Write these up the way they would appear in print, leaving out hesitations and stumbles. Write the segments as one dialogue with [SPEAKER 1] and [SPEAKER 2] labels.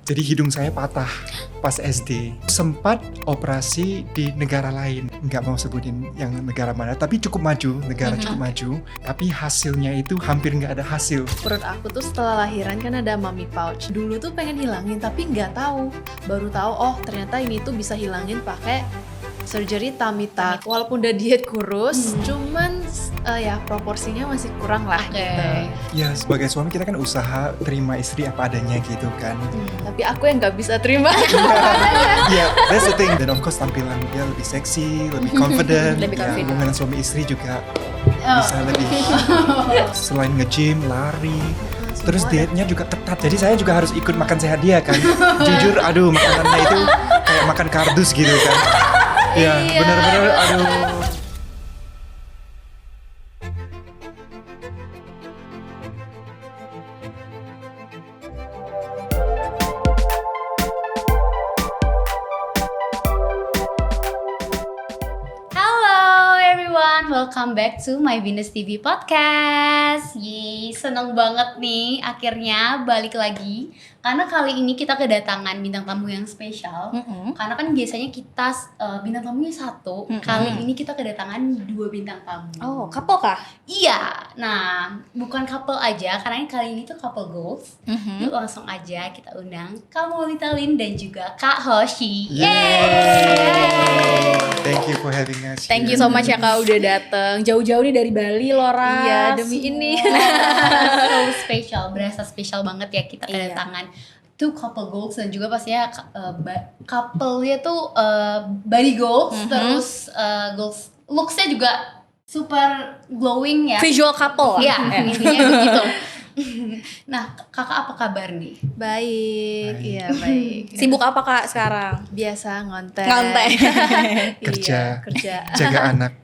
[SPEAKER 1] Jadi hidung saya patah pas SD. Sempat operasi di negara lain. Nggak mau sebutin yang negara mana, tapi cukup maju, negara cukup maju. Tapi hasilnya itu hampir nggak ada hasil.
[SPEAKER 2] Menurut aku tuh setelah lahiran kan ada mommy pouch. Dulu tuh pengen hilangin tapi nggak tahu. Baru tahu oh ternyata ini tuh bisa hilangin pakai surgery tummy tuck. Walaupun udah diet kurus, cuman ya proporsinya masih kurang lah gitu.
[SPEAKER 1] Ya sebagai suami kita kan usaha terima istri apa adanya gitu kan.
[SPEAKER 2] Tapi aku yang nggak bisa terima.
[SPEAKER 1] Ya, that's the thing. Dan of course tampilan dia lebih seksi, lebih confident.
[SPEAKER 3] Lebih
[SPEAKER 1] Ya,
[SPEAKER 3] confident.
[SPEAKER 1] hubungan suami istri juga bisa lebih. Selain nge-gym, lari, terus dietnya juga ketat. Jadi saya juga harus ikut makan sehat dia kan. Jujur, aduh makanannya itu kayak makan kardus gitu kan. Ya,
[SPEAKER 2] Iya.
[SPEAKER 1] benar-benar aduh.
[SPEAKER 3] Halo everyone, welcome back to My Venus TV Podcast. Yeay, seneng banget nih akhirnya balik lagi. Karena kali ini kita kedatangan bintang tamu yang spesial. Karena kan biasanya kita bintang tamunya satu. Kali ini kita kedatangan 2 bintang tamu.
[SPEAKER 2] Oh, couple kah?
[SPEAKER 3] Iya, nah bukan couple aja, karena kali ini tuh couple goals. Yuk langsung aja kita undang Kak Maulita Lin dan juga Kak Hoshi.
[SPEAKER 1] Yeay. Thank you for having us.
[SPEAKER 2] Thank you
[SPEAKER 1] here.
[SPEAKER 2] so much ya Kak udah dateng. Jauh-jauh nih dari Bali loh, Ras.
[SPEAKER 3] Iya,
[SPEAKER 2] demi ini.
[SPEAKER 3] So spesial, berasa spesial banget ya kita
[SPEAKER 2] Iya.
[SPEAKER 3] kedatangan tuh couple goals dan juga pastinya couple-nya tuh body goals, terus goals looks-nya juga super glowing ya.
[SPEAKER 2] Visual couple.
[SPEAKER 3] Iya, intinya begitu. Nah, kakak apa kabar nih?
[SPEAKER 2] Baik,
[SPEAKER 1] Baik.
[SPEAKER 2] iya baik.
[SPEAKER 4] Sibuk apa Kak sekarang?
[SPEAKER 2] Biasa ngonten.
[SPEAKER 4] Ngonten.
[SPEAKER 1] Kerja.
[SPEAKER 2] Iya, kerja.
[SPEAKER 1] Jaga anak.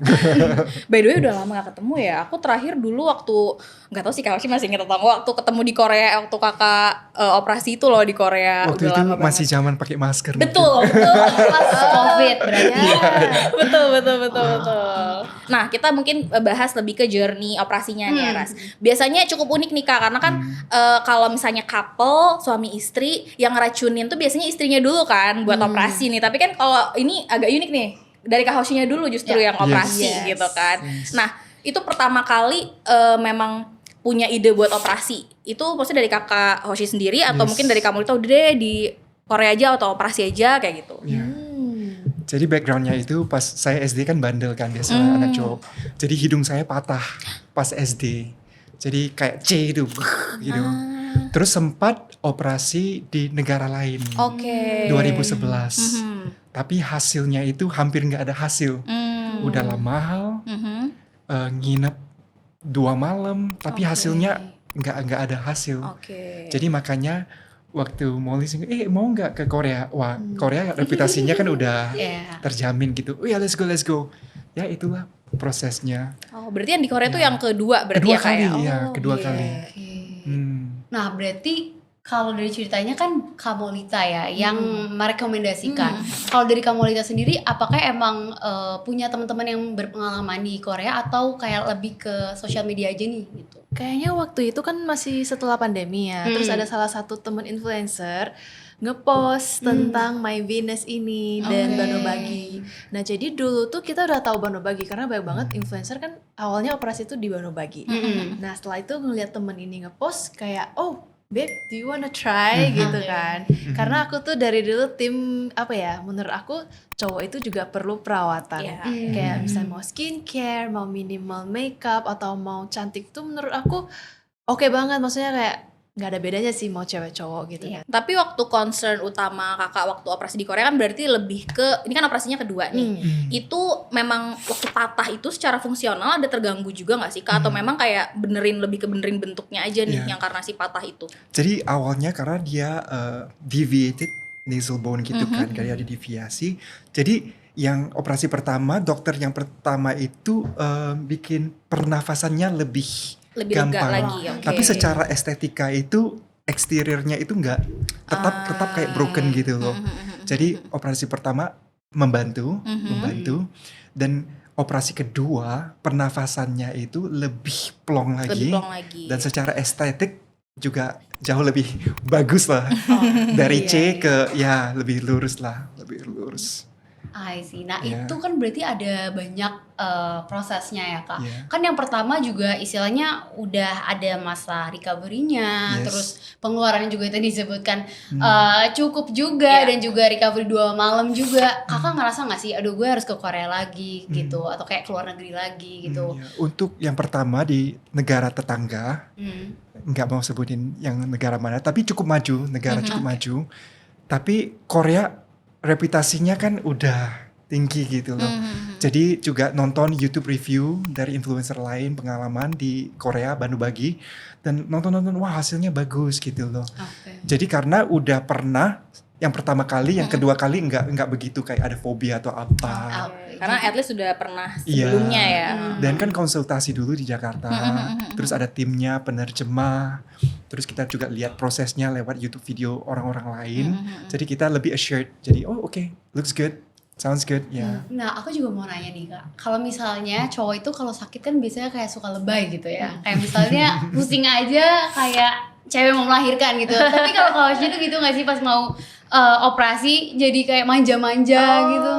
[SPEAKER 4] By the way udah lama gak ketemu ya. Aku terakhir dulu waktu nggak tahu sih Kak Oshi masih inget atau enggak, waktu ketemu di Korea waktu kakak operasi itu loh di Korea.
[SPEAKER 1] Waktu
[SPEAKER 4] udah
[SPEAKER 1] itu
[SPEAKER 4] lama
[SPEAKER 1] masih
[SPEAKER 4] banget.
[SPEAKER 1] zaman pakai masker.
[SPEAKER 4] Betul.
[SPEAKER 3] Pas COVID berarti.
[SPEAKER 4] betul. Nah, kita mungkin bahas lebih ke journey operasinya nih ya, Ras. Biasanya cukup unik nih Kak, karena kan kalau misalnya couple, suami istri yang ngeracunin tuh biasanya istrinya dulu kan buat operasi nih. Tapi kan kalau ini agak unik nih. Dari Kak Hoshinya dulu justru yang operasi
[SPEAKER 2] Yes.
[SPEAKER 4] gitu kan.
[SPEAKER 1] Yes.
[SPEAKER 4] Nah, itu pertama kali memang punya ide buat operasi. Itu maksudnya dari Kakak Hoshi sendiri atau
[SPEAKER 1] Yes.
[SPEAKER 4] mungkin dari kamu itu udah deh di Korea aja atau operasi aja kayak gitu.
[SPEAKER 1] Ya. Jadi backgroundnya itu pas saya SD kan bandel kan biasa anak cowok. Jadi hidung saya patah pas SD. Jadi kayak C itu gitu. Terus sempat operasi di negara lain
[SPEAKER 4] Oke.
[SPEAKER 1] 2011. Tapi hasilnya itu hampir nggak ada hasil. Udahlah mahal, nginep 2 malam, tapi hasilnya nggak ada hasil.
[SPEAKER 4] Oke.
[SPEAKER 1] Jadi makanya waktu Molly mau nggak ke Korea? Wah, Korea reputasinya kan udah
[SPEAKER 3] Iya.
[SPEAKER 1] terjamin gitu. Oh ya let's go. Ya itulah prosesnya.
[SPEAKER 4] Oh, berarti yang di Korea tuh yang kedua berarti
[SPEAKER 1] Kedua
[SPEAKER 4] ya Kak
[SPEAKER 1] kali
[SPEAKER 4] ya?
[SPEAKER 1] ya,
[SPEAKER 4] Oh,
[SPEAKER 1] kedua
[SPEAKER 4] iya.
[SPEAKER 1] kali.
[SPEAKER 3] Nah, berarti kalau dari ceritanya kan Kamolita ya yang merekomendasikan. Kalau dari Kamolita sendiri, apakah emang punya teman-teman yang berpengalaman di Korea atau kayak lebih ke sosial media aja nih gitu?
[SPEAKER 2] Kayaknya waktu itu kan masih setelah pandemi ya. Terus ada salah satu temen influencer ngepost tentang My Venus ini dan
[SPEAKER 3] Oke.
[SPEAKER 2] Banobagi. Nah jadi dulu tuh kita udah tahu Banobagi karena banyak banget influencer kan awalnya operasi itu di Banobagi. Nah setelah itu ngeliat temen ini ngepost kayak oh babe, do you wanna try gitu kan? Karena aku tuh dari dulu tim apa ya? Menurut aku cowok itu juga perlu perawatan.
[SPEAKER 4] Iya.
[SPEAKER 2] Kayak misalnya mau skincare, mau minimal makeup atau mau cantik tuh menurut aku oke banget. Maksudnya kayak nggak ada bedanya sih mau cewek cowok gitu.
[SPEAKER 3] Iya.
[SPEAKER 4] Tapi waktu concern utama kakak waktu operasi di Korea kan berarti lebih ke, ini kan operasinya kedua nih. Itu memang waktu patah itu secara fungsional ada terganggu juga gak sih Kak? Atau memang kayak lebih ke benerin bentuknya aja nih
[SPEAKER 1] Iya.
[SPEAKER 4] yang karena si patah itu?
[SPEAKER 1] Jadi awalnya karena dia deviated nasal bone gitu kan, kayak ada deviasi. Jadi yang operasi pertama, dokter yang pertama itu bikin pernafasannya lebih
[SPEAKER 4] Lebih lega
[SPEAKER 1] gampang.
[SPEAKER 4] lagi, oke.
[SPEAKER 1] Tapi secara estetika itu eksteriornya itu nggak tetap kayak broken gitu loh. Jadi operasi pertama membantu, dan operasi kedua pernafasannya itu lebih plong lagi,
[SPEAKER 4] Lebih plong lagi.
[SPEAKER 1] dan secara estetik juga jauh lebih bagus lah. Dari
[SPEAKER 2] iya,
[SPEAKER 1] C ke ya lebih lurus lah, lebih lurus.
[SPEAKER 3] I see. Nah
[SPEAKER 1] Iya.
[SPEAKER 3] itu kan berarti ada banyak prosesnya ya Kak.
[SPEAKER 1] Iya.
[SPEAKER 3] Kan yang pertama juga istilahnya udah ada masa recovery-nya,
[SPEAKER 1] Yes.
[SPEAKER 3] terus pengeluarannya juga tadi disebutkan cukup juga
[SPEAKER 4] Iya.
[SPEAKER 3] dan juga recovery 2 malam juga. Kakak ngerasa nggak sih, aduh gue harus ke Korea lagi gitu, atau kayak keluar negeri lagi gitu?
[SPEAKER 1] Ya. Untuk yang pertama di negara tetangga,
[SPEAKER 3] Hmm.
[SPEAKER 1] nggak mau sebutin yang negara mana, tapi cukup maju, negara cukup maju. Tapi Korea reputasinya kan udah tinggi gitu loh. Jadi juga nonton YouTube review dari influencer lain pengalaman di Korea, Banubagi, dan nonton wah hasilnya bagus gitu loh.
[SPEAKER 3] Oke.
[SPEAKER 1] Jadi karena udah pernah yang pertama kali, yang kedua kali nggak begitu kayak ada fobia atau apa.
[SPEAKER 4] Karena at least sudah pernah
[SPEAKER 1] Iya.
[SPEAKER 4] sebelumnya ya.
[SPEAKER 1] Dan kan konsultasi dulu di Jakarta, terus ada timnya penerjemah, terus kita juga lihat prosesnya lewat YouTube video orang-orang lain. Jadi kita lebih assured. Jadi oke, looks good, sounds good, ya.
[SPEAKER 3] Nah, aku juga mau nanya nih Kak, kalau misalnya cowok itu kalau sakit kan biasanya kayak suka lebay gitu ya, kayak misalnya pusing aja kayak cewek mau melahirkan gitu. Tapi kalau Kaoshi itu gitu nggak sih pas mau operasi jadi kayak manja-manja gitu?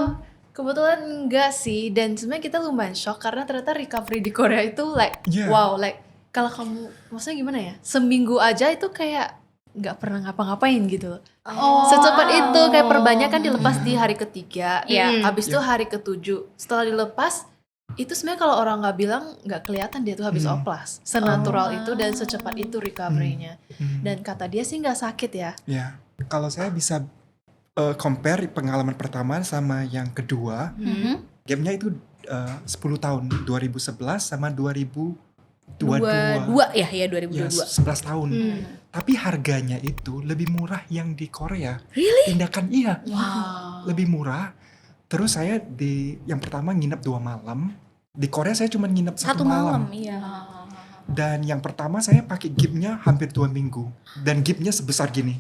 [SPEAKER 2] Kebetulan enggak sih, dan sebenarnya kita lumayan shock karena ternyata recovery di Korea itu like
[SPEAKER 1] Yeah.
[SPEAKER 2] wow, like kalau kamu maksudnya gimana ya, seminggu aja itu kayak nggak pernah ngapa-ngapain gitu. Secepat itu, kayak perbanyak kan dilepas di hari ketiga,
[SPEAKER 4] Iya.
[SPEAKER 2] habis itu hari ketujuh. Setelah dilepas itu sebenarnya kalau orang nggak bilang nggak kelihatan dia tuh habis oplas, senatural itu dan secepat itu recovery-nya. Dan kata dia sih nggak sakit ya.
[SPEAKER 1] Ya, kalau saya bisa compare pengalaman pertama sama yang kedua, gapnya itu 10 tahun, 2011 sama 2022.
[SPEAKER 4] Dua ya
[SPEAKER 1] Ya,
[SPEAKER 4] 2022.
[SPEAKER 1] 11 tahun. Tapi harganya itu lebih murah yang di Korea.
[SPEAKER 4] Really?
[SPEAKER 1] Tindakan iya,
[SPEAKER 3] Wow.
[SPEAKER 1] lebih murah. Terus saya yang pertama nginep 2 malam. Di Korea saya cuma nginep 1
[SPEAKER 4] Satu malam,
[SPEAKER 1] malam.
[SPEAKER 4] iya.
[SPEAKER 1] Dan yang pertama saya pakai gipnya hampir 2 minggu. Dan gipnya sebesar gini.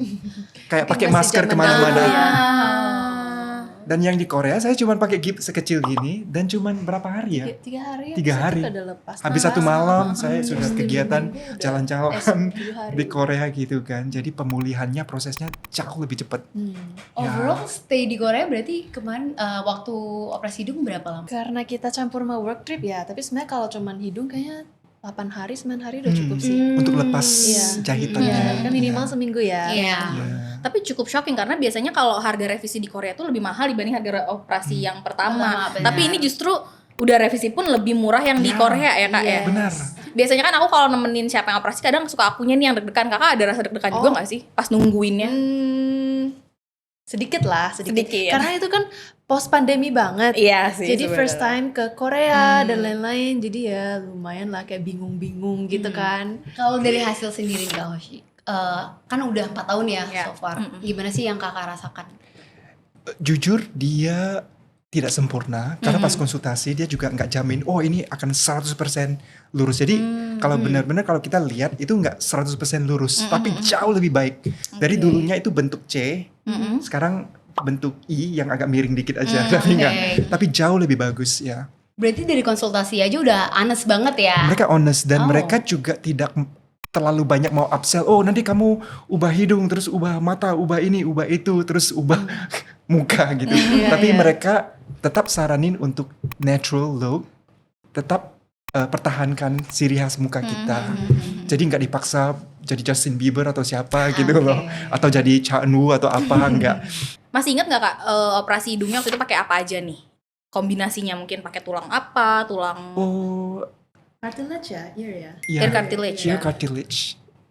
[SPEAKER 1] Kayak pakai
[SPEAKER 2] Masih
[SPEAKER 1] masker
[SPEAKER 2] zaman
[SPEAKER 1] kemana-mana.
[SPEAKER 2] dulu ya.
[SPEAKER 1] Dan yang di Korea saya cuma pakai gip sekecil gini. Dan cuma berapa hari ya?
[SPEAKER 2] 3 hari ya,
[SPEAKER 1] 3
[SPEAKER 2] habis itu
[SPEAKER 1] hari.
[SPEAKER 2] udah lepas.
[SPEAKER 1] Habis 1 malam saya sudah
[SPEAKER 2] Terus
[SPEAKER 1] kegiatan
[SPEAKER 2] 7 minggu udah
[SPEAKER 1] jalan-jalan
[SPEAKER 2] 7 hari.
[SPEAKER 1] di Korea gitu kan. Jadi pemulihannya prosesnya jauh lebih cepat.
[SPEAKER 3] Overall stay di Korea berarti kemarin waktu operasi hidung berapa lama?
[SPEAKER 2] Karena kita campur sama work trip ya, tapi sebenarnya kalau cuman hidung kayaknya 8 hari, 9 hari udah cukup sih.
[SPEAKER 1] Untuk lepas
[SPEAKER 2] Iya.
[SPEAKER 1] jahitannya.
[SPEAKER 2] Iya, kan minimal seminggu ya.
[SPEAKER 3] Iya.
[SPEAKER 1] Iya.
[SPEAKER 4] Tapi cukup shocking karena biasanya kalau harga revisi di Korea tuh lebih mahal dibanding harga operasi yang pertama.
[SPEAKER 3] Pertama, benar.
[SPEAKER 4] Tapi ini justru udah revisi pun lebih murah yang di
[SPEAKER 1] Iya.
[SPEAKER 4] Korea ya Kak ya.
[SPEAKER 1] Benar.
[SPEAKER 4] Biasanya kan aku kalau nemenin siapa yang operasi kadang suka akunya nih yang deg-degan. Kakak ada rasa deg-degan juga nggak sih pas nungguinnya?
[SPEAKER 2] Sedikit lah, sedikit.
[SPEAKER 4] Sedikit.
[SPEAKER 2] Karena itu kan post pandemi banget.
[SPEAKER 4] Iya sih.
[SPEAKER 2] Jadi
[SPEAKER 4] sebenarnya.
[SPEAKER 2] first time ke Korea dan lain-lain. Jadi ya lumayan lah kayak bingung-bingung gitu kan.
[SPEAKER 3] Kalau dari hasil sendiri Kak Hoshi, kan udah 4 tahun ya
[SPEAKER 4] Iya.
[SPEAKER 3] so far. Gimana sih yang kakak rasakan?
[SPEAKER 1] Jujur dia tidak sempurna karena pas konsultasi dia juga nggak jamin ini akan 100% lurus. Jadi kalau benar-benar kalau kita lihat itu nggak 100% lurus, tapi jauh lebih baik. Dari dulunya itu bentuk C, sekarang bentuk I yang agak miring dikit aja, tapi nggak, tapi jauh lebih bagus ya.
[SPEAKER 3] Berarti dari konsultasi aja udah honest banget ya?
[SPEAKER 1] Mereka honest dan
[SPEAKER 3] Oh.
[SPEAKER 1] mereka juga tidak terlalu banyak mau upsell. Nanti kamu ubah hidung, terus ubah mata, ubah ini, ubah itu, terus ubah muka gitu. Tapi mereka tetap saranin untuk natural look, tetap pertahankan ciri khas muka kita. Jadi nggak dipaksa jadi Justin Bieber atau siapa gitu loh, atau jadi Cha Eun-woo atau apa nggak.
[SPEAKER 4] Masih ingat nggak Kak operasi hidungnya waktu itu pakai apa aja nih? Kombinasinya mungkin pakai tulang apa? Tulang
[SPEAKER 2] Cartilage ya, ear ya.
[SPEAKER 1] Iya,
[SPEAKER 4] ear cartilage
[SPEAKER 1] ear
[SPEAKER 4] ya?
[SPEAKER 1] cartilage.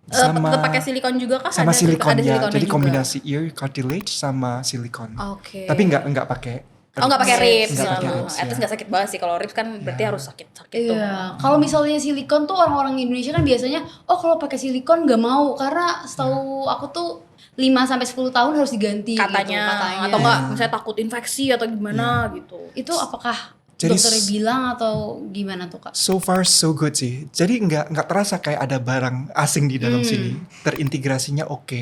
[SPEAKER 4] Tetap pakai silikon juga kah?
[SPEAKER 1] sama
[SPEAKER 4] Ada
[SPEAKER 1] silikon ya.
[SPEAKER 4] silikonnya
[SPEAKER 1] Jadi
[SPEAKER 4] juga?
[SPEAKER 1] kombinasi ear cartilage sama silikon.
[SPEAKER 4] Oke.
[SPEAKER 1] Tapi nggak pakai.
[SPEAKER 4] Oh nggak pakai ribs,
[SPEAKER 1] Nggak pakai
[SPEAKER 4] ya.
[SPEAKER 1] ribs,
[SPEAKER 4] At least
[SPEAKER 1] ya.
[SPEAKER 4] nggak sakit banget sih. Kalau ribs kan berarti harus sakit-sakit tuh.
[SPEAKER 3] Iya. Kalau misalnya silikon tuh orang-orang Indonesia kan biasanya kalau pakai silikon nggak mau karena setahu aku tuh 5-10 tahun harus diganti
[SPEAKER 4] Katanya,
[SPEAKER 3] gitu, katanya.
[SPEAKER 4] atau enggak misalnya takut infeksi atau gimana gitu.
[SPEAKER 3] Itu apakah
[SPEAKER 1] Jadi
[SPEAKER 3] dokternya bilang atau gimana tuh Kak?
[SPEAKER 1] So far so good sih. Jadi nggak terasa kayak ada barang asing di dalam sini. Terintegrasinya oke.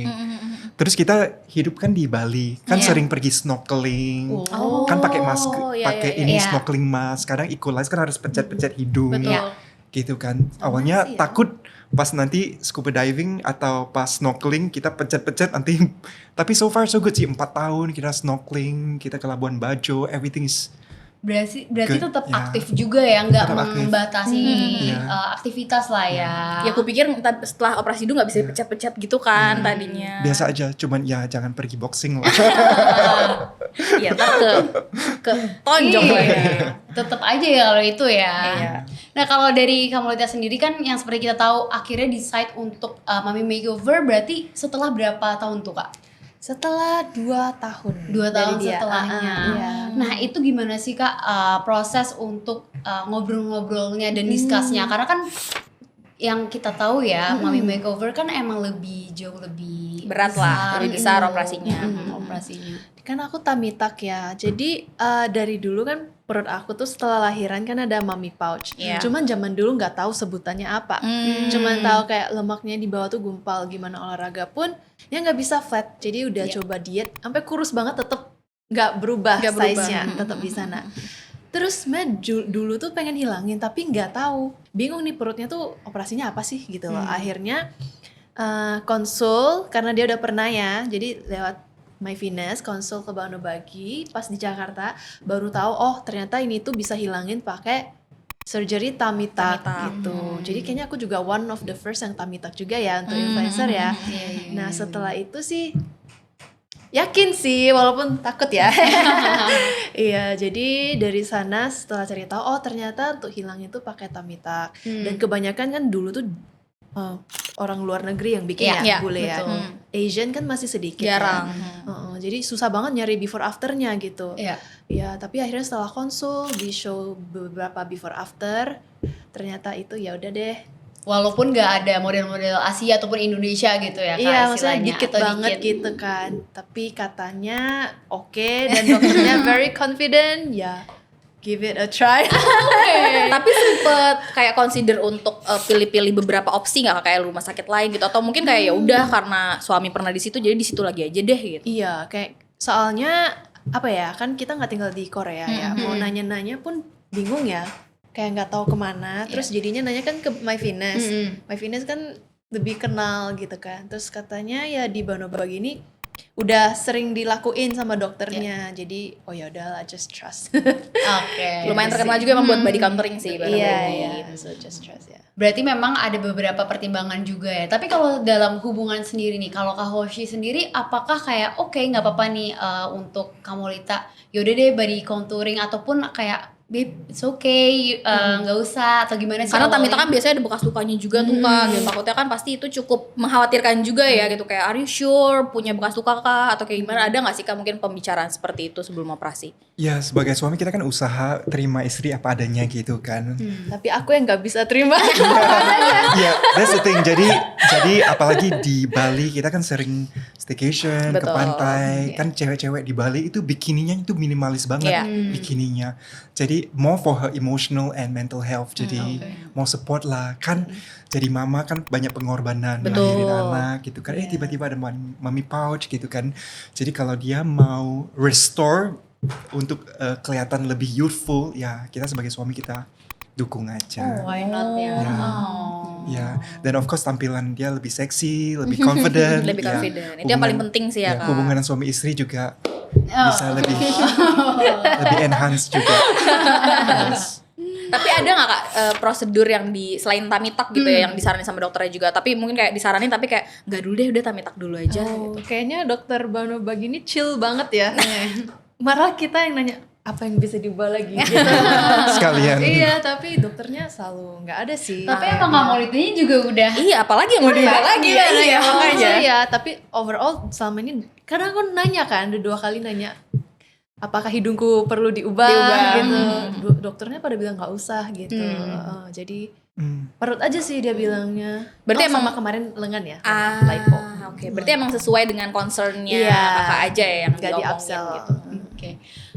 [SPEAKER 1] Terus kita hidup kan di Bali, kan sering pergi snorkeling.
[SPEAKER 4] Oh,
[SPEAKER 1] Kan pakai masker,
[SPEAKER 4] iya,
[SPEAKER 1] pakai
[SPEAKER 4] iya,
[SPEAKER 1] ini
[SPEAKER 3] iya.
[SPEAKER 1] snorkeling mask. Kadang Equalize kan harus pencet-pencet hidung.
[SPEAKER 3] Betul.
[SPEAKER 1] Gitu kan. Awalnya takut pas nanti scuba diving atau pas snorkeling kita pencet-pencet nanti. Tapi so far so good sih, 4 tahun kita snorkeling, kita ke Labuan Bajo, everything is
[SPEAKER 3] Berarti
[SPEAKER 1] Good,
[SPEAKER 3] tetap
[SPEAKER 1] ya.
[SPEAKER 3] aktif juga ya, nggak
[SPEAKER 1] Tetap aktif.
[SPEAKER 3] membatasi
[SPEAKER 1] Iya.
[SPEAKER 3] aktivitas lah ya.
[SPEAKER 4] Ya aku pikir setelah operasi dulu nggak bisa dipecat-pecat gitu kan tadinya.
[SPEAKER 1] biasa aja, cuman ya jangan pergi boxing lah.
[SPEAKER 4] Iya, ntar ke tonjok
[SPEAKER 3] Iya.
[SPEAKER 4] lagi.
[SPEAKER 3] Tetap aja ya kalau itu ya.
[SPEAKER 4] Iya.
[SPEAKER 3] Nah kalau dari Kamulita sendiri kan yang seperti kita tahu akhirnya decide untuk Mami Makeover berarti setelah berapa tahun tuh Kak?
[SPEAKER 2] Setelah 2 tahun.
[SPEAKER 3] 2 tahun
[SPEAKER 2] dari dia.
[SPEAKER 3] setelahnya.
[SPEAKER 2] Iya.
[SPEAKER 3] Nah itu gimana sih Kak proses untuk ngobrol-ngobrolnya dan discussnya? Karena kan yang kita tahu ya Mami Makeover kan emang jauh lebih
[SPEAKER 4] Berat lah, lebih besar operasinya.
[SPEAKER 3] Operasinya.
[SPEAKER 2] Kan aku tummy tuck ya. Jadi dari dulu kan perut aku tuh setelah lahiran kan ada mommy pouch.
[SPEAKER 4] Iya.
[SPEAKER 2] Cuman zaman dulu nggak tahu sebutannya apa. Cuman tahu kayak lemaknya di bawah tuh gumpal, gimana olahraga pun ya nggak bisa flat. Jadi udah coba diet sampai kurus banget tetap nggak berubah
[SPEAKER 4] Nggak berubah.
[SPEAKER 2] size-nya, tetap di sana. Terus dulu tuh pengen hilangin tapi nggak tahu. Bingung nih perutnya tuh operasinya apa sih gitu loh. Akhirnya konsul karena dia udah pernah ya. Jadi lewat My Venus konsul ke Banobagi pas di Jakarta baru tahu oh ternyata ini tuh bisa hilangin pakai surgery tummy tuck gitu. Jadi kayaknya aku juga one of the first yang tummy tuck juga ya untuk influencer ya. Nah setelah itu sih yakin sih walaupun takut ya. Iya jadi dari sana setelah cari tahu oh ternyata untuk hilangin tuh pakai tummy tuck. Dan kebanyakan kan dulu tuh orang luar negeri yang bikin
[SPEAKER 4] Iya,
[SPEAKER 2] bule ya.
[SPEAKER 3] betul.
[SPEAKER 2] Asian kan masih sedikit
[SPEAKER 4] Jarang.
[SPEAKER 2] ya. Jadi susah banget nyari before afternya gitu.
[SPEAKER 3] Iya.
[SPEAKER 2] Ya tapi akhirnya setelah konsul di show beberapa before after ternyata itu ya udah deh.
[SPEAKER 3] Walaupun nggak ada model-model Asia ataupun Indonesia gitu ya Kak
[SPEAKER 2] Iya maksudnya
[SPEAKER 3] istilahnya,
[SPEAKER 2] dikit
[SPEAKER 3] atau
[SPEAKER 2] banget gitu kan. Tapi katanya oke dan dokternya very confident ya. Give it a try.
[SPEAKER 4] Tapi sempet kayak consider untuk pilih-pilih beberapa opsi nggak kayak rumah sakit lain gitu atau mungkin kayak ya udah karena suami pernah di situ jadi di situ lagi aja deh gitu.
[SPEAKER 2] Iya kayak soalnya apa ya kan kita nggak tinggal di Korea ya. Mau nanya-nanya pun bingung ya. Kayak nggak tahu kemana. Terus jadinya nanya kan ke My Venus. My Venus kan lebih kenal gitu kan. Terus katanya ya di Banobagi ini udah sering dilakuin sama dokternya. Jadi oh ya udahlah just trust.
[SPEAKER 3] Oke.
[SPEAKER 4] Lumayan terkenal juga emang buat body contouring sih.
[SPEAKER 2] Iya, so just trust ya.
[SPEAKER 3] Berarti memang ada beberapa pertimbangan juga ya. Tapi kalau dalam hubungan sendiri nih, kalau Kak Hoshi sendiri, apakah kayak oke nggak apa-apa nih untuk Kamulita, yaudah deh body contouring ataupun kayak babe it's okay nggak usah atau gimana sih?
[SPEAKER 4] Karena tummy tuck
[SPEAKER 3] awalnya?
[SPEAKER 4] kan biasanya ada bekas lukanya juga tuh Kak. Dan takutnya kan pasti itu cukup mengkhawatirkan juga ya gitu kayak are you sure punya bekas luka Kak atau kayak gimana? Ada nggak sih Kak mungkin pembicaraan seperti itu sebelum operasi?
[SPEAKER 1] Ya sebagai suami kita kan usaha terima istri apa adanya gitu kan.
[SPEAKER 2] Tapi aku yang nggak bisa terima.
[SPEAKER 1] Ya, that's the thing. Jadi apalagi di Bali kita kan sering staycation ke
[SPEAKER 4] Betul.
[SPEAKER 1] pantai. Kan cewek-cewek di Bali itu bikininya itu minimalis banget
[SPEAKER 4] Iya.
[SPEAKER 1] bikininya. Jadi more for her emotional and mental health. Jadi mau support lah. Kan jadi mama kan banyak pengorbanan
[SPEAKER 4] Betul.
[SPEAKER 1] ngelahirin anak gitu kan. Tiba-tiba ada mommy pouch gitu kan. Jadi kalau dia mau restore untuk kelihatan lebih youthful, ya kita sebagai suami kita dukung aja.
[SPEAKER 3] Why not ya?
[SPEAKER 1] Ya.
[SPEAKER 3] Oh.
[SPEAKER 1] Ya, dan of course tampilan dia lebih seksi, lebih confident.
[SPEAKER 4] Lebih
[SPEAKER 1] ya.
[SPEAKER 4] confident. Itu yang paling penting sih ya, Kak.
[SPEAKER 1] Hubungan suami istri juga bisa lebih enhance juga. Yes.
[SPEAKER 4] Tapi ada nggak Kak prosedur yang selain tummy tuck gitu ya yang disaranin sama dokternya juga? Tapi mungkin kayak disaranin tapi kayak nggak dulu deh udah tummy tuck dulu aja.
[SPEAKER 2] Oh, kayaknya dokter Banobagi ini chill banget ya. Malah kita yang nanya apa yang bisa diubah lagi gitu.
[SPEAKER 1] Sekalian.
[SPEAKER 2] Iya, tapi dokternya selalu nggak ada sih.
[SPEAKER 3] Tapi emang Kamulitanya juga udah
[SPEAKER 4] Iya, apalagi yang mau diubah lagi ya. Iya, makanya.
[SPEAKER 2] Iya, tapi overall selama ini kadang aku nanya kan, udah 2 kali nanya apakah hidungku perlu diubah gitu. Dokternya pada bilang nggak usah gitu. Jadi perut aja sih dia bilangnya.
[SPEAKER 4] Berarti emang
[SPEAKER 2] sama kemarin lengan ya,
[SPEAKER 4] lipo.
[SPEAKER 2] lipo.
[SPEAKER 4] Oke, berarti emang sesuai dengan concernnya
[SPEAKER 2] Iya.
[SPEAKER 4] Kakak aja ya yang
[SPEAKER 2] Nggak
[SPEAKER 4] diomongin
[SPEAKER 2] di-upsell.
[SPEAKER 4] gitu.
[SPEAKER 3] Oke.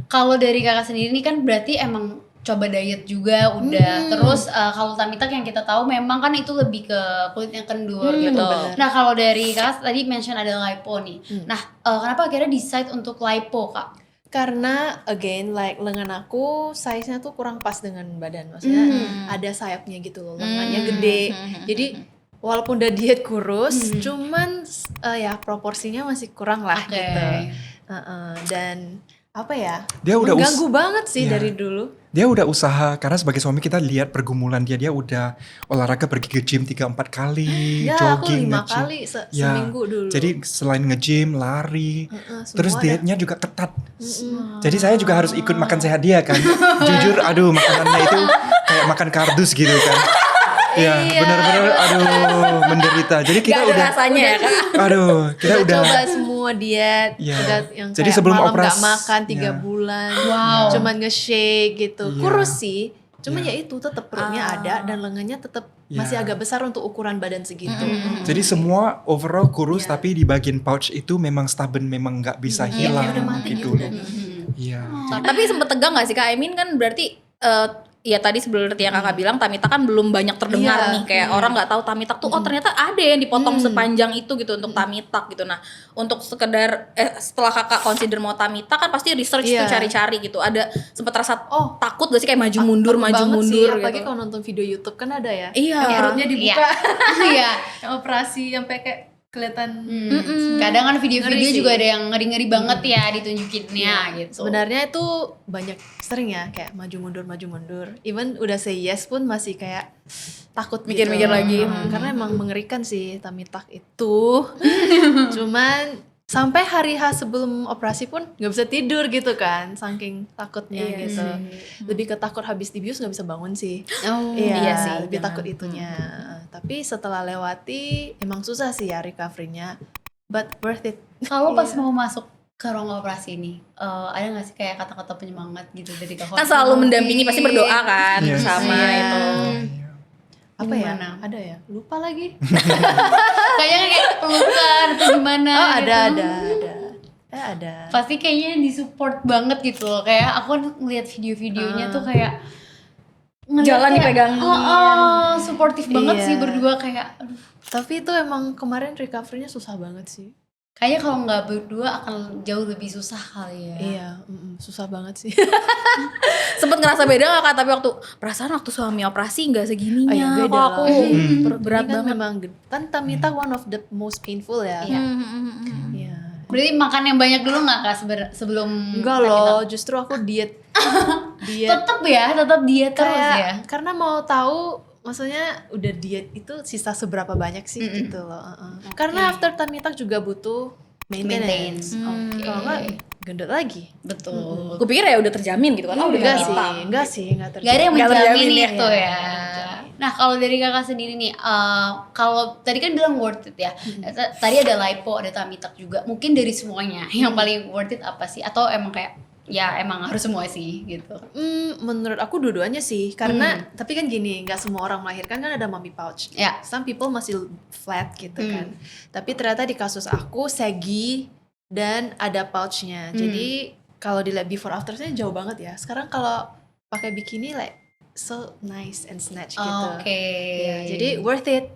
[SPEAKER 3] Kalau dari Kakak sendiri ini kan berarti emang coba diet juga udah. Terus kalau tummy tuck yang kita tahu memang kan itu lebih ke kulit yang kendur gitu.
[SPEAKER 2] bener.
[SPEAKER 3] Nah, kalau dari Kakak tadi mention ada lipo nih. Nah, kenapa akhirnya decide untuk lipo, Kak?
[SPEAKER 2] Karena again like lengan aku size-nya tuh kurang pas dengan badan. Maksudnya ada sayapnya gitu loh, lengannya gede. Jadi walaupun udah diet kurus, cuman ya proporsinya masih kurang lah
[SPEAKER 3] Oke.
[SPEAKER 2] gitu. Dan apa ya?
[SPEAKER 1] Dia udah
[SPEAKER 2] mengganggu banget sih
[SPEAKER 1] Iya.
[SPEAKER 2] dari dulu.
[SPEAKER 1] Dia udah usaha, karena sebagai suami kita lihat pergumulan dia udah olahraga pergi ke gym 3-4 kali,
[SPEAKER 2] Ya aku
[SPEAKER 1] jogging,
[SPEAKER 2] 5
[SPEAKER 1] nge-gym.
[SPEAKER 2] kali
[SPEAKER 1] Ya,
[SPEAKER 2] seminggu dulu.
[SPEAKER 1] Jadi selain nge-gym, lari,
[SPEAKER 2] semua
[SPEAKER 1] terus
[SPEAKER 2] ada.
[SPEAKER 1] dietnya juga ketat. Jadi saya juga harus ikut makan sehat dia kan. Jujur, aduh makanannya itu kayak makan kardus gitu kan. Ya,
[SPEAKER 2] Iya.
[SPEAKER 1] benar-benar aduh menderita. Jadi kita
[SPEAKER 4] Gak ada
[SPEAKER 1] udah,
[SPEAKER 4] rasanya ya kak.
[SPEAKER 1] aduh, kita udah.
[SPEAKER 2] coba semua diet,
[SPEAKER 1] Iya.
[SPEAKER 2] udah yang
[SPEAKER 1] Jadi
[SPEAKER 2] kayak
[SPEAKER 1] sebelum
[SPEAKER 2] malam
[SPEAKER 1] operasi,
[SPEAKER 2] gak makan 3
[SPEAKER 1] iya.
[SPEAKER 2] bulan,
[SPEAKER 3] Wow.
[SPEAKER 2] cuman nge-shake gitu.
[SPEAKER 1] Iya.
[SPEAKER 2] Kurus sih, cuman
[SPEAKER 1] Iya.
[SPEAKER 2] ya itu tetap perutnya ada dan lengannya tetap masih
[SPEAKER 1] Iya.
[SPEAKER 2] agak besar untuk ukuran badan segitu.
[SPEAKER 1] Jadi semua overall kurus,
[SPEAKER 2] Iya.
[SPEAKER 1] tapi di bagian pouch itu memang stubborn, memang nggak bisa
[SPEAKER 2] Iya,
[SPEAKER 1] hilang
[SPEAKER 2] kayak udah mati
[SPEAKER 1] gitu.
[SPEAKER 2] gitu.
[SPEAKER 1] Iya.
[SPEAKER 4] Tapi sempet tegang gak sih kak? I mean kan berarti ya tadi sebelum yang kakak bilang Tamitak kan belum banyak terdengar
[SPEAKER 2] Iya.
[SPEAKER 4] nih, kayak orang nggak tahu Tamitak tuh oh ternyata ada yang dipotong sepanjang itu gitu untuk Tamitak gitu. Nah untuk sekedar setelah kakak consider mau Tamitak kan pasti research
[SPEAKER 2] Iya.
[SPEAKER 4] tuh cari-cari gitu. Ada sempet rasa
[SPEAKER 2] Oh.
[SPEAKER 4] takut gak sih kayak maju mundur
[SPEAKER 2] Takut
[SPEAKER 4] maju
[SPEAKER 2] banget
[SPEAKER 4] mundur
[SPEAKER 2] sih, apalagi
[SPEAKER 4] gitu.
[SPEAKER 2] kalau nonton video YouTube kan ada ya.
[SPEAKER 4] Iya.
[SPEAKER 2] Yang perutnya dibuka.
[SPEAKER 3] Iya.
[SPEAKER 2] Yang operasi sampai kayak kelihatan.
[SPEAKER 3] Kadang kan video-video
[SPEAKER 2] Ngeri sih.
[SPEAKER 3] juga ada yang ngeri-ngeri banget ya ditunjukinnya gitu.
[SPEAKER 2] Sebenarnya itu banyak sering ya kayak maju mundur. Even udah say yes pun masih kayak takut
[SPEAKER 4] Mikir-mikir
[SPEAKER 2] gitu.
[SPEAKER 4] lagi.
[SPEAKER 2] Karena emang mengerikan sih Tamitak itu. Cuman sampai hari H sebelum operasi pun nggak bisa tidur gitu kan, saking takutnya
[SPEAKER 4] Iya
[SPEAKER 2] gitu. Lebih ketakut habis dibius nggak bisa bangun sih.
[SPEAKER 3] Oh.
[SPEAKER 4] iya sih,
[SPEAKER 2] Lebih
[SPEAKER 4] jangan.
[SPEAKER 2] takut itunya. Tapi setelah lewati emang susah sih ya recovery-nya, but worth it.
[SPEAKER 3] Kalau pas
[SPEAKER 2] Iya.
[SPEAKER 3] mau masuk ke ruang operasi ini, ada nggak sih kayak kata-kata penyemangat gitu dari kakak?
[SPEAKER 4] Kan selalu mendampingi pasti berdoa kan
[SPEAKER 1] Iya.
[SPEAKER 4] sama
[SPEAKER 2] Iya.
[SPEAKER 4] itu.
[SPEAKER 2] Apa
[SPEAKER 3] Gimana?
[SPEAKER 2] ya? Ada ya? Lupa lagi.
[SPEAKER 3] Kayaknya kayak pelukan atau gimana
[SPEAKER 2] Oh,
[SPEAKER 3] gitu.
[SPEAKER 2] ada.
[SPEAKER 3] Pasti kayaknya disupport banget gitu loh. Kayak aku kan ngeliat video-videonya tuh kayak ngeliat
[SPEAKER 4] Jalan
[SPEAKER 3] kayak,
[SPEAKER 4] dipegangin.
[SPEAKER 3] supportive banget
[SPEAKER 2] Iya.
[SPEAKER 3] sih berdua kayak aduh,
[SPEAKER 2] Tapi itu emang kemarin recovery-nya susah banget sih.
[SPEAKER 3] kayaknya kalau nggak berdua akan jauh lebih susah kali ya.
[SPEAKER 2] Iya, susah banget sih.
[SPEAKER 4] Sempet ngerasa beda gak kak? Tapi waktu perasaan waktu suami operasi nggak segininya.
[SPEAKER 2] Oh, iya, beda
[SPEAKER 4] Kok aku
[SPEAKER 2] lah.
[SPEAKER 4] berat
[SPEAKER 2] Ini kan
[SPEAKER 4] banget.
[SPEAKER 2] memang kan Tamita one of the most painful ya.
[SPEAKER 3] Iya.
[SPEAKER 2] Iya.
[SPEAKER 3] Berarti makan yang banyak dulu nggak kak sebelum
[SPEAKER 2] Enggak loh, justru aku diet.
[SPEAKER 3] Tetap diet terus
[SPEAKER 2] Kayak,
[SPEAKER 3] ya.
[SPEAKER 2] karena mau tahu maksudnya udah diet itu sisa seberapa banyak sih gitu loh. Karena after Tamitak juga butuh maintenance.
[SPEAKER 3] Oke.
[SPEAKER 2] Kalau enggak gendut lagi.
[SPEAKER 3] Betul.
[SPEAKER 4] Gue pikir ya udah terjamin gitu kan. Oh, udah
[SPEAKER 2] Enggak
[SPEAKER 4] nggak
[SPEAKER 2] sih,
[SPEAKER 4] hitam.
[SPEAKER 2] enggak sih, enggak
[SPEAKER 3] Gak ada yang
[SPEAKER 4] Nggak
[SPEAKER 3] menjamin
[SPEAKER 4] terjamin
[SPEAKER 3] itu
[SPEAKER 2] ya.
[SPEAKER 3] ya. Nah kalau dari kakak sendiri nih, kalau tadi kan bilang worth it ya. Tadi ada lipo, ada Tamitak juga. Mungkin dari semuanya yang paling worth it apa sih? Atau emang kayak ya emang harus semua sih gitu.
[SPEAKER 2] Menurut aku dua-duanya sih, karena tapi kan gini, nggak semua orang melahirkan kan ada mommy pouch.
[SPEAKER 3] Ya.
[SPEAKER 2] Some people masih flat gitu kan. Tapi ternyata di kasus aku segi dan ada pouchnya. Jadi kalau dilihat before afternya jauh banget ya. Sekarang kalau pakai bikini like so nice and snatch gitu.
[SPEAKER 3] Oke.
[SPEAKER 2] Ya, jadi worth it.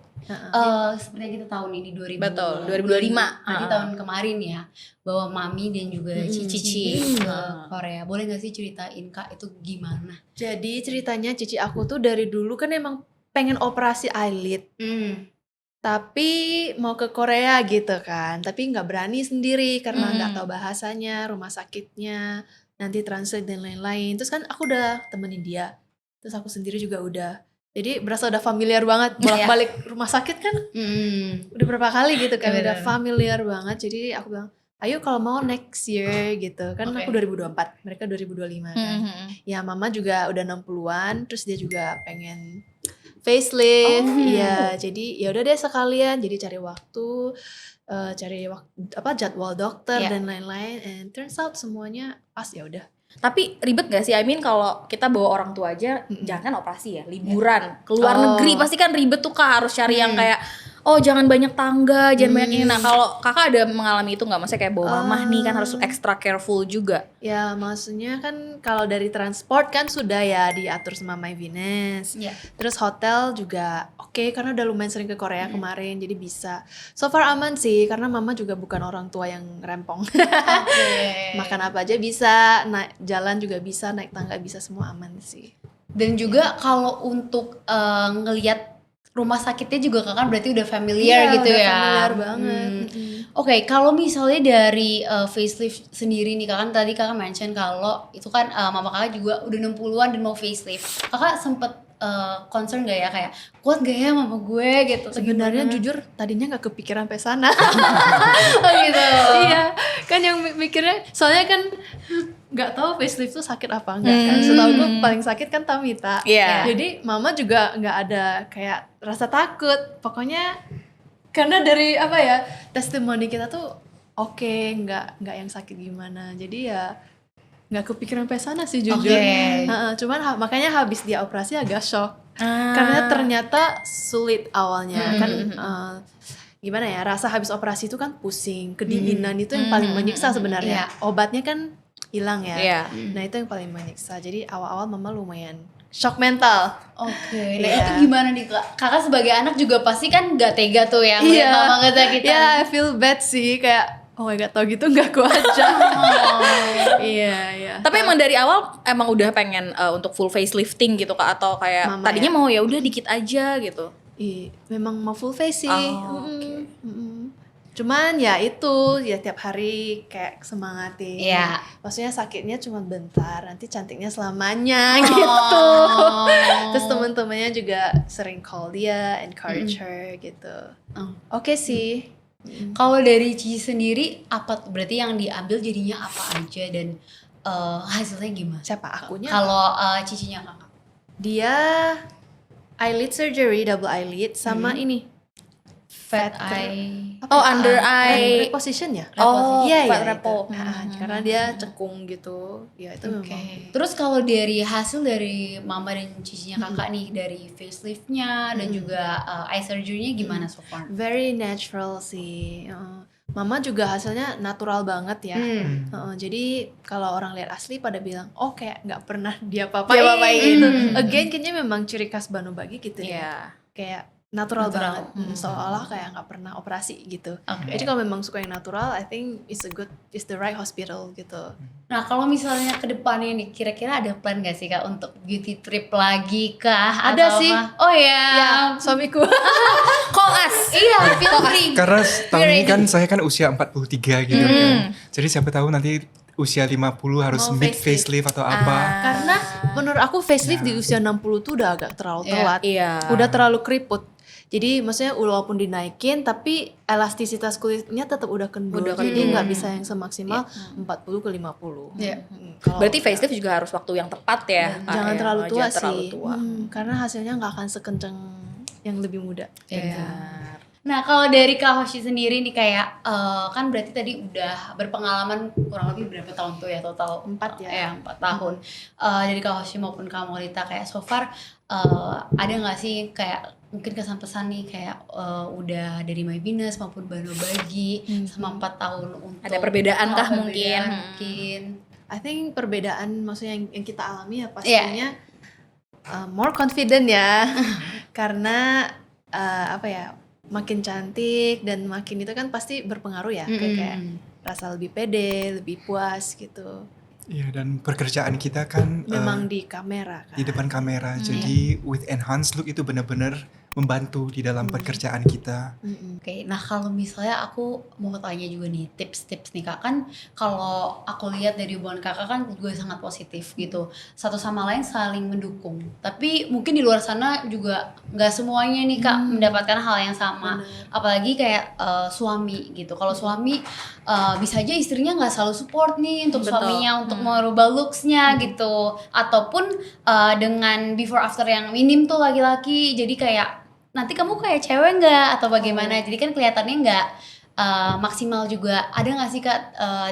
[SPEAKER 3] Seperti yang kita tahu nih di 2000
[SPEAKER 4] Betul, 2025.
[SPEAKER 3] Berarti tahun kemarin ya, bahwa Mami dan juga Cici ke Korea. Boleh gak sih ceritain Kak itu gimana?
[SPEAKER 2] Jadi ceritanya cici aku tuh dari dulu kan emang pengen operasi eyelid. Tapi mau ke Korea gitu kan, tapi nggak berani sendiri karena nggak tahu bahasanya, rumah sakitnya, nanti translate dan lain-lain. Terus kan aku udah temenin dia, terus aku sendiri juga udah. Jadi berasa udah familiar banget, bolak-balik rumah sakit kan udah berapa kali gitu kan, udah familiar banget. Jadi aku bilang, ayo kalau mau next year gitu kan. Aku 2024, mereka 2025 kan. Ya mama juga udah 60-an, terus dia juga pengen facelift. Iya, jadi ya udah deh sekalian, jadi cari waktu, jadwal dokter dan lain-lain, and turns out semuanya pas. Ya udah.
[SPEAKER 4] Tapi ribet gak sih? I mean kalau kita bawa orang tua aja, jangan kan operasi ya, liburan, keluar negeri pasti kan ribet tuh Kak, harus cari yang kayak oh jangan banyak tangga, jangan banyak ini. Nah kalau kakak ada mengalami itu nggak? Maksudnya kayak bawa mamah nih kan harus extra careful juga.
[SPEAKER 2] Ya maksudnya kan kalau dari transport kan sudah ya diatur sama My Venus.
[SPEAKER 3] Iya.
[SPEAKER 2] Terus hotel juga oke, karena udah lumayan sering ke Korea kemarin, jadi bisa. So far aman sih, karena mama juga bukan orang tua yang rempong. Makan apa aja bisa, naik jalan juga bisa, naik tangga bisa, semua aman sih.
[SPEAKER 3] Dan juga kalau untuk ngelihat rumah sakitnya juga kakak berarti udah familiar
[SPEAKER 2] Iya,
[SPEAKER 3] gitu
[SPEAKER 2] udah
[SPEAKER 3] ya.
[SPEAKER 2] familiar banget.
[SPEAKER 3] Oke, kalau misalnya dari facelift sendiri nih, kakak tadi kakak mention kalau itu kan mama kakak juga udah 60-an dan mau facelift. Kakak sempet concern gak ya kayak kuat gak ya mama gue gitu? atau
[SPEAKER 2] Sebenarnya
[SPEAKER 3] gimana?
[SPEAKER 2] jujur tadinya nggak kepikiran sampai sana.
[SPEAKER 3] Oh gitu.
[SPEAKER 2] Iya, kan yang mikirnya soalnya kan nggak tahu facelift tuh sakit apa enggak kan. Setahu gue paling sakit kan Tamita.
[SPEAKER 4] Iya.
[SPEAKER 2] Jadi mama juga nggak ada kayak rasa takut. Pokoknya karena dari apa ya testimoni kita tuh oke, nggak yang sakit gimana. Jadi ya nggak kepikiran sampai sana sih jujur.
[SPEAKER 3] Oke.
[SPEAKER 2] Cuman makanya habis dia operasi agak shock. Karena ternyata sulit awalnya kan gimana ya, rasa habis operasi itu kan pusing, kedinginan itu yang paling menyiksa sebenarnya. Obatnya kan hilang ya.
[SPEAKER 4] Iya.
[SPEAKER 2] Nah, itu yang paling menyiksa. Jadi awal-awal mama lumayan shock mental.
[SPEAKER 3] Oke, nah
[SPEAKER 2] Iya.
[SPEAKER 3] itu gimana nih kak? Kakak sebagai anak juga pasti kan gak tega tuh ya ngeliat mama kesakitan.
[SPEAKER 2] Iya, I feel bad sih kayak oh my god, tau gitu nggak aku aja. Iya.
[SPEAKER 4] Tapi emang dari awal emang udah pengen untuk full facelifting gitu Kak, atau kayak
[SPEAKER 2] Mama
[SPEAKER 4] tadinya
[SPEAKER 2] ya?
[SPEAKER 4] mau ya udah dikit aja gitu.
[SPEAKER 2] Memang mau full face sih.
[SPEAKER 4] Oh,
[SPEAKER 2] Cuman ya itu ya tiap hari kayak semangatin.
[SPEAKER 3] Iya.
[SPEAKER 2] Maksudnya sakitnya cuma bentar, nanti cantiknya selamanya gitu.
[SPEAKER 3] Oh.
[SPEAKER 2] Terus teman-temannya juga sering call dia, encourage her gitu. Oke sih.
[SPEAKER 3] Kalau dari Cici sendiri apa tuh berarti yang diambil jadinya apa aja dan hasilnya gimana?
[SPEAKER 2] Siapa akunya?
[SPEAKER 3] Kalau cicinya kakak?
[SPEAKER 2] Dia eyelid surgery, double eyelid sama ini
[SPEAKER 3] Fat eye.
[SPEAKER 2] apa
[SPEAKER 4] Oh,
[SPEAKER 2] ya?
[SPEAKER 4] under eye.
[SPEAKER 2] Reposition ya?
[SPEAKER 4] Oh,
[SPEAKER 2] Iya,
[SPEAKER 4] fat
[SPEAKER 2] iya,
[SPEAKER 4] repo.
[SPEAKER 2] itu. Karena dia cekung gitu. Ya itu
[SPEAKER 3] Oke.
[SPEAKER 2] memang.
[SPEAKER 3] Terus kalau dari hasil dari mama dan cicinya kakak nih dari faceliftnya dan juga eye surgery-nya gimana so far?
[SPEAKER 2] Very natural sih. Mama juga hasilnya natural banget ya. Jadi kalau orang lihat asli pada bilang, oh kayak nggak pernah diapa-apain gitu. Again, kayaknya memang ciri khas Banobagi gitu ya.
[SPEAKER 4] Iya.
[SPEAKER 2] Kayak natural
[SPEAKER 3] Natural.
[SPEAKER 2] banget. Seolah kayak nggak pernah operasi gitu.
[SPEAKER 3] Oke.
[SPEAKER 2] Jadi kalau memang suka yang natural, I think it's the right hospital gitu.
[SPEAKER 3] Nah kalau misalnya ke depannya nih, kira-kira ada plan gak sih kak untuk beauty trip lagi kah?
[SPEAKER 2] Ada
[SPEAKER 3] Atau
[SPEAKER 2] sih.
[SPEAKER 3] apa? Oh ya.
[SPEAKER 2] Ya, suamiku.
[SPEAKER 4] Call us.
[SPEAKER 3] Iya, feel free.
[SPEAKER 1] Karena tahun ini kan saya kan usia 43 gitu kan. Jadi siapa tahu nanti usia 50 harus
[SPEAKER 2] Mau
[SPEAKER 1] mid
[SPEAKER 2] facelift.
[SPEAKER 1] facelift atau apa.
[SPEAKER 2] Karena menurut aku facelift di usia 60 tuh udah agak terlalu telat.
[SPEAKER 4] Iya.
[SPEAKER 2] Udah terlalu keriput. Jadi maksudnya walaupun dinaikin tapi elastisitas kulitnya tetap udah kendor. Jadi nggak bisa yang semaksimal 40 ke 50.
[SPEAKER 3] Iya.
[SPEAKER 2] Kalau
[SPEAKER 4] Berarti facelift juga harus waktu yang tepat ya. Kak,
[SPEAKER 2] jangan
[SPEAKER 4] ya.
[SPEAKER 2] terlalu tua
[SPEAKER 4] Jangan terlalu
[SPEAKER 2] sih.
[SPEAKER 4] tua.
[SPEAKER 2] Karena hasilnya nggak akan sekenceng yang lebih muda.
[SPEAKER 3] Iya. Nah kalau dari Kak Hoshi sendiri nih kayak kan berarti tadi udah berpengalaman kurang lebih berapa tahun tuh ya total?
[SPEAKER 2] 4 ya.
[SPEAKER 3] 4 tahun. Dari Kak Hoshi maupun Kak Maulita kayak so far ada nggak sih kayak mungkin kesan-pesan nih kayak udah dari My Venus maupun Banobagi sama 4 tahun untuk
[SPEAKER 4] Ada perbedaan kah
[SPEAKER 3] perbedaan
[SPEAKER 4] mungkin?
[SPEAKER 3] mungkin.
[SPEAKER 2] I think perbedaan maksudnya yang kita alami ya pastinya more confident ya. Karena apa ya, makin cantik dan makin itu kan pasti berpengaruh ya ke kayak rasa lebih pede, lebih puas gitu.
[SPEAKER 1] Iya, dan pekerjaan kita kan
[SPEAKER 2] Memang di kamera kan.
[SPEAKER 1] di depan kamera. Jadi with enhanced look itu benar-benar membantu di dalam pekerjaan kita.
[SPEAKER 3] Oke, nah kalau misalnya aku mau tanya juga nih tips-tips nih kak, kan kalau aku lihat dari hubungan kakak kan juga sangat positif gitu, satu sama lain saling mendukung. Tapi mungkin di luar sana juga nggak semuanya nih kak mendapatkan hal yang sama, apalagi kayak suami gitu. Kalau suami bisa aja istrinya nggak selalu support nih untuk
[SPEAKER 4] Betul.
[SPEAKER 3] suaminya untuk merubah looksnya gitu, ataupun dengan before after yang minim tuh laki-laki, jadi kayak nanti kamu kayak cewek nggak atau bagaimana, jadi kan kelihatannya nggak maksimal juga. Ada nggak sih kak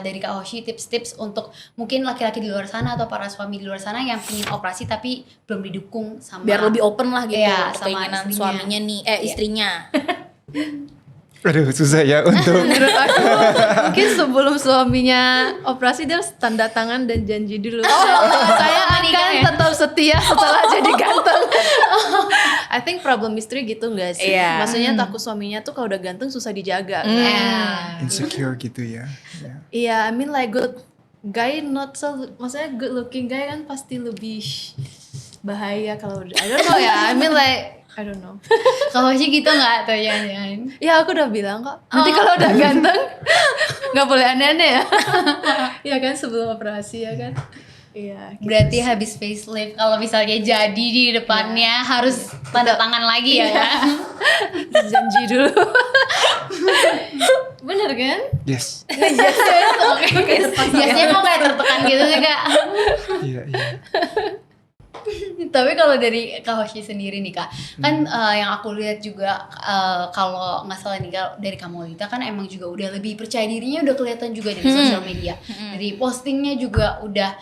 [SPEAKER 3] dari Kak Hoshi tips-tips untuk mungkin laki-laki di luar sana atau para suami di luar sana yang ingin operasi tapi belum didukung sama
[SPEAKER 4] Biar lebih open lah gitu
[SPEAKER 3] Iya,
[SPEAKER 4] untuk
[SPEAKER 3] sama
[SPEAKER 4] keinginan
[SPEAKER 3] istrinya.
[SPEAKER 4] suaminya nih, istrinya.
[SPEAKER 1] Aduh, susah ya untuk
[SPEAKER 2] Menurut aku mungkin sebelum suaminya operasi dia harus tanda tangan dan janji dulu. Saya akan tetap setia setelah jadi ganteng. I think problem istri gitu nggak sih?
[SPEAKER 4] Iya.
[SPEAKER 2] Maksudnya takut suaminya tuh kalau udah ganteng susah dijaga.
[SPEAKER 3] Iya.
[SPEAKER 1] insecure gitu ya. Ya.
[SPEAKER 2] Iya, I mean like good guy not so, maksudnya good looking guy kan pasti lebih bahaya kalau I don't know ya. I mean like I don't know.
[SPEAKER 3] Kalau sih gitu nggak tuh ya?
[SPEAKER 2] Ya aku udah bilang kok. Nanti kalau udah ganteng nggak boleh aneh-aneh ya. Ya kan sebelum operasi ya kan. Iya.
[SPEAKER 3] Berarti habis facelift kalau misalnya jadi di depannya harus tanda tangan lagi ya kan?
[SPEAKER 2] Janji dulu. Bener kan?
[SPEAKER 1] Yes.
[SPEAKER 3] Oke. Biasanya kok kayak tertekan gitu sih Kak.
[SPEAKER 1] Iya.
[SPEAKER 3] Tapi kalau dari Kak Hoshi sendiri nih Kak, kan yang aku lihat juga kalau nggak salah nih dari Kamolita kan emang juga udah lebih percaya dirinya, udah kelihatan juga dari sosial media, dari postingnya juga udah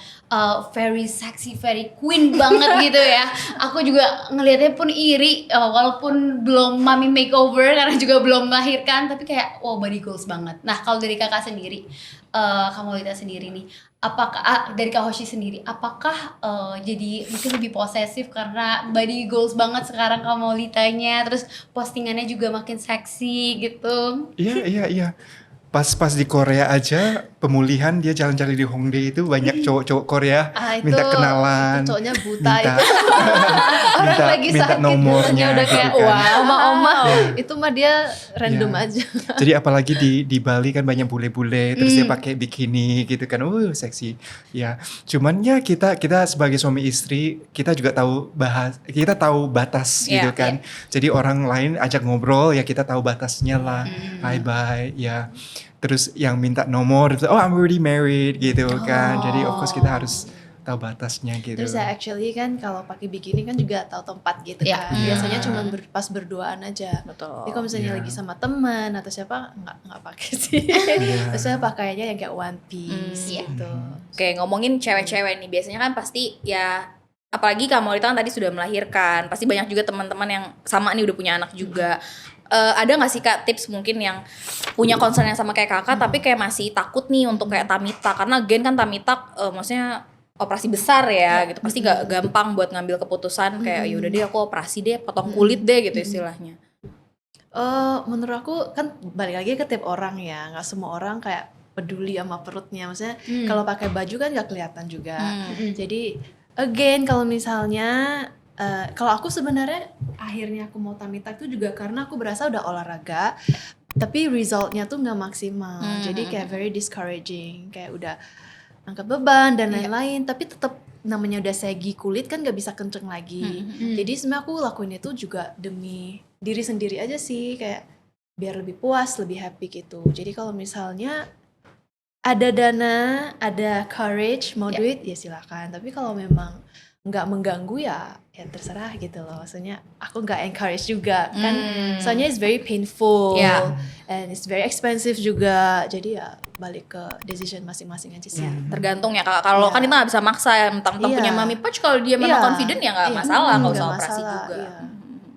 [SPEAKER 3] very sexy, very queen banget gitu ya. Aku juga ngelihatnya pun iri, walaupun belum mommy makeover karena juga belum melahirkan, tapi kayak wow body goals banget. Nah kalau dari kakak sendiri, Kamolita sendiri nih, apakah dari Kak Hoshi sendiri, apakah jadi mungkin lebih posesif karena body goals banget sekarang Kamolitanya, terus postingannya juga makin seksi gitu?
[SPEAKER 1] Iya. Pas di Korea aja pemulihan dia jalan-jalan di Hongdae itu banyak cowok-cowok Korea minta kenalan,
[SPEAKER 2] itu cowoknya buta
[SPEAKER 1] minta
[SPEAKER 2] itu. Orang lagi
[SPEAKER 1] minta
[SPEAKER 2] sakit
[SPEAKER 1] nomornya
[SPEAKER 2] udah
[SPEAKER 1] gitu
[SPEAKER 2] kayak
[SPEAKER 1] kan.
[SPEAKER 2] wah oma-oma.
[SPEAKER 1] Ya.
[SPEAKER 2] Itu mah dia random
[SPEAKER 1] Ya.
[SPEAKER 2] aja.
[SPEAKER 1] Jadi apalagi di Bali kan banyak bule-bule, terus dia pakai bikini gitu kan, seksi. Ya, cuman ya kita sebagai suami istri kita juga tahu kita tahu batas gitu kan. Jadi orang lain ajak ngobrol ya kita tahu batasnya lah. Hi bye ya. Terus yang minta nomor itu, I'm already married gitu kan. Jadi of course kita harus tahu batasnya gitu.
[SPEAKER 2] Terus ya actually kan kalau pakai bikini kan juga tahu tempat gitu
[SPEAKER 3] Ya.
[SPEAKER 2] kan. Biasanya cuma pas berduaan aja.
[SPEAKER 4] Betul.
[SPEAKER 2] Jadi kalau misalnya
[SPEAKER 1] Ya.
[SPEAKER 2] lagi sama teman atau siapa nggak pakai sih. Biasanya pakainya yang kayak one piece gitu.
[SPEAKER 4] Oke, ngomongin cewek-cewek nih, biasanya kan pasti ya, apalagi Kamolita kan tadi sudah melahirkan, pasti banyak juga teman-teman yang sama nih udah punya anak juga. Ada nggak sih Kak tips mungkin yang punya concern yang sama kayak kakak tapi kayak masih takut nih untuk kayak Tamita, karena gen kan Tamita maksudnya operasi besar ya gitu, pasti gak gampang buat ngambil keputusan kayak yaudah deh aku operasi deh, potong kulit deh gitu istilahnya.
[SPEAKER 2] Menurut aku kan balik lagi ke tiap orang ya, nggak semua orang kayak peduli sama perutnya. Maksudnya kalau pakai baju kan nggak kelihatan juga. Jadi again kalau misalnya kalau aku sebenarnya akhirnya aku mau Tamita itu juga karena aku berasa udah olahraga tapi resultnya tuh nggak maksimal. Jadi kayak very discouraging, kayak udah angkat beban dan lain-lain tapi tetap namanya udah segi kulit kan nggak bisa kenceng lagi. Jadi sebenarnya aku lakuin itu juga demi diri sendiri aja sih, kayak biar lebih puas, lebih happy gitu. Jadi kalau misalnya ada dana, ada courage, mau duit ya silakan. Tapi kalau memang nggak mengganggu ya terserah gitu loh. Maksudnya aku nggak encourage juga kan. Soalnya it's very painful and it's very expensive juga. Jadi ya balik ke decision masing-masing aja sih.
[SPEAKER 4] Tergantung ya Kak, kalau kan kita nggak bisa maksa ya mentang-mentang punya mami pouch, kalau dia memang confident ya nggak masalah, nggak usah operasi juga.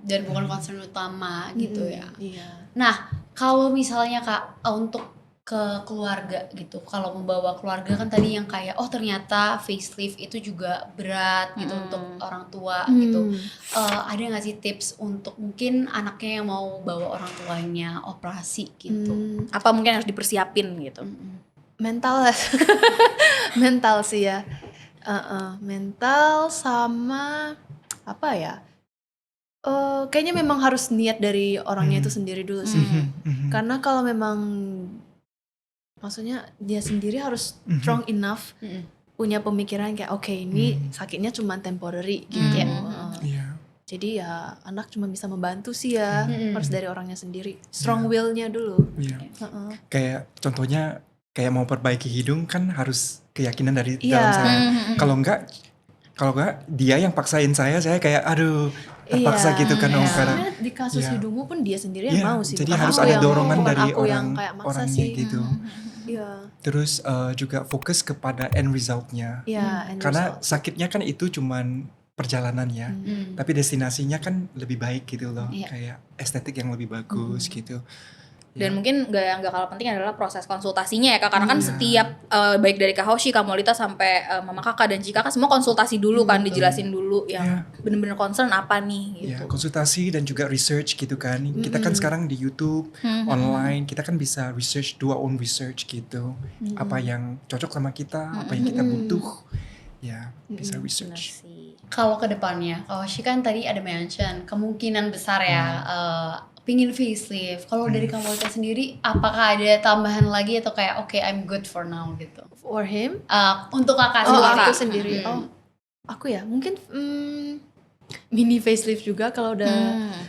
[SPEAKER 3] Dan bukan concern utama gitu ya.
[SPEAKER 2] Iya.
[SPEAKER 3] Nah kalau misalnya Kak untuk ke keluarga gitu, kalau membawa keluarga kan tadi yang kayak ternyata facelift itu juga berat gitu untuk orang tua gitu. Ada nggak sih tips untuk mungkin anaknya yang mau bawa orang tuanya operasi gitu?
[SPEAKER 4] Apa mungkin harus dipersiapin gitu?
[SPEAKER 2] Mental mental sih ya. Mental sama apa ya? Kayaknya memang harus niat dari orangnya itu sendiri dulu sih. Karena kalau memang maksudnya dia sendiri harus strong enough, punya pemikiran kayak oke, ini sakitnya cuma temporary gitu. Jadi ya anak cuma bisa membantu sih ya, harus dari orangnya sendiri, strong will-nya dulu.
[SPEAKER 1] Kayak contohnya kayak mau perbaiki hidung kan harus keyakinan dari dalam saya. Kalau enggak dia yang paksain saya kayak aduh terpaksa gitu kan om, karena
[SPEAKER 2] di kasus hidungmu pun dia sendiri yang mau sih.
[SPEAKER 1] Jadi
[SPEAKER 2] bukan
[SPEAKER 1] harus
[SPEAKER 2] aku
[SPEAKER 1] ada
[SPEAKER 2] yang-
[SPEAKER 1] dorongan
[SPEAKER 2] bukan
[SPEAKER 1] dari
[SPEAKER 2] aku yang kayak maksa
[SPEAKER 1] orangnya
[SPEAKER 2] sih.
[SPEAKER 1] gitu.
[SPEAKER 2] Iya.
[SPEAKER 1] Terus juga fokus kepada end result-nya.
[SPEAKER 2] Iya, end
[SPEAKER 1] Karena
[SPEAKER 2] result.
[SPEAKER 1] sakitnya kan itu cuman perjalanan ya. Tapi destinasinya kan lebih baik gitu loh. Kayak estetik yang lebih bagus gitu.
[SPEAKER 4] Dan mungkin nggak kalah penting adalah proses konsultasinya ya Kak, karena kan setiap baik dari Kak Hoshi, Kamolita sampai mama kakak dan Cika kan semua konsultasi dulu kan, dijelasin dulu yang bener-bener concern apa nih gitu.
[SPEAKER 1] Ya, konsultasi dan juga research gitu kan. Kita kan sekarang di YouTube, online, kita kan bisa research, do our own research gitu. Apa yang cocok sama kita, apa yang kita butuh. Ya, bisa
[SPEAKER 4] Bener
[SPEAKER 1] research.
[SPEAKER 4] sih.
[SPEAKER 3] Kalau ke depannya, kalau Shi kan tadi ada mention kemungkinan besar ya pingin facelift. Kalau dari Kamolita sendiri, apakah ada tambahan lagi atau kayak oke, I'm good for now gitu?
[SPEAKER 2] For him?
[SPEAKER 3] Untuk kakak
[SPEAKER 2] Oh,
[SPEAKER 3] sendiri.
[SPEAKER 2] aku sendiri. Oh, aku ya mungkin mini facelift juga kalau udah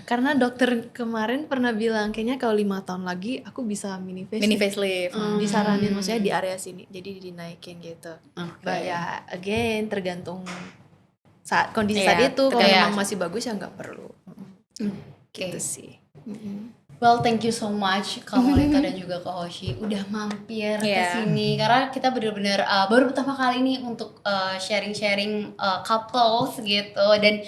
[SPEAKER 2] karena dokter kemarin pernah bilang kayaknya kalau 5 tahun lagi aku bisa mini facelift.
[SPEAKER 4] Mini facelift.
[SPEAKER 2] Disaranin maksudnya di area sini, jadi dinaikin gitu.
[SPEAKER 3] Oke.
[SPEAKER 2] But ya again tergantung saat kondisi
[SPEAKER 4] Iya,
[SPEAKER 2] saat itu. Kalau
[SPEAKER 3] tergantung.
[SPEAKER 2] memang masih bagus ya nggak perlu.
[SPEAKER 3] Oke.
[SPEAKER 2] Gitu sih.
[SPEAKER 3] Well, thank you so much Kamolita dan juga Kak Hoshi udah mampir ke
[SPEAKER 4] Iya.
[SPEAKER 3] sini karena kita benar-benar baru pertama kali ini untuk sharing-sharing couples gitu dan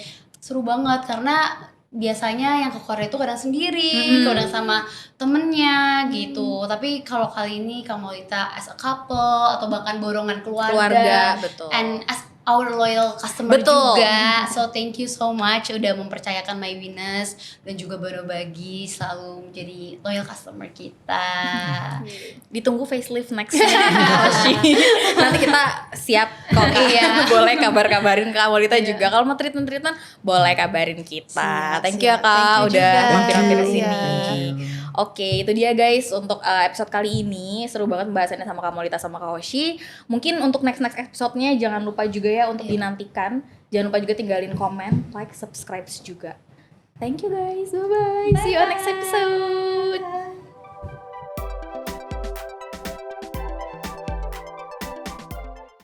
[SPEAKER 3] seru banget karena biasanya yang ke Korea itu kadang sendiri, kadang sama temennya gitu. Tapi kalau kali ini Kamolita as a couple atau bahkan borongan
[SPEAKER 4] Keluarga, betul.
[SPEAKER 3] and as our loyal customer
[SPEAKER 4] Betul.
[SPEAKER 3] juga. So thank you so much udah mempercayakan My Venus dan juga Banobagi selalu menjadi loyal customer kita.
[SPEAKER 4] Ditunggu facelift next nanti kita siap kok Kak.
[SPEAKER 3] Iya.
[SPEAKER 4] Boleh kabar-kabarin Kak Molita juga. Kalau mau treatment boleh kabarin kita. Thank you ya
[SPEAKER 2] siap.
[SPEAKER 4] Kak
[SPEAKER 2] Thank you
[SPEAKER 4] udah
[SPEAKER 2] juga.
[SPEAKER 4] mampir-mampir ke
[SPEAKER 2] Iya.
[SPEAKER 4] sini. Oke, itu dia guys untuk episode kali ini. Seru banget pembahasannya sama Kak Molita sama Kak Hoshi. Mungkin untuk next episode-nya jangan lupa juga ya untuk dinantikan. Jangan lupa juga tinggalin komen, like, subscribe juga. Thank you guys. Bye-bye. See you on next episode.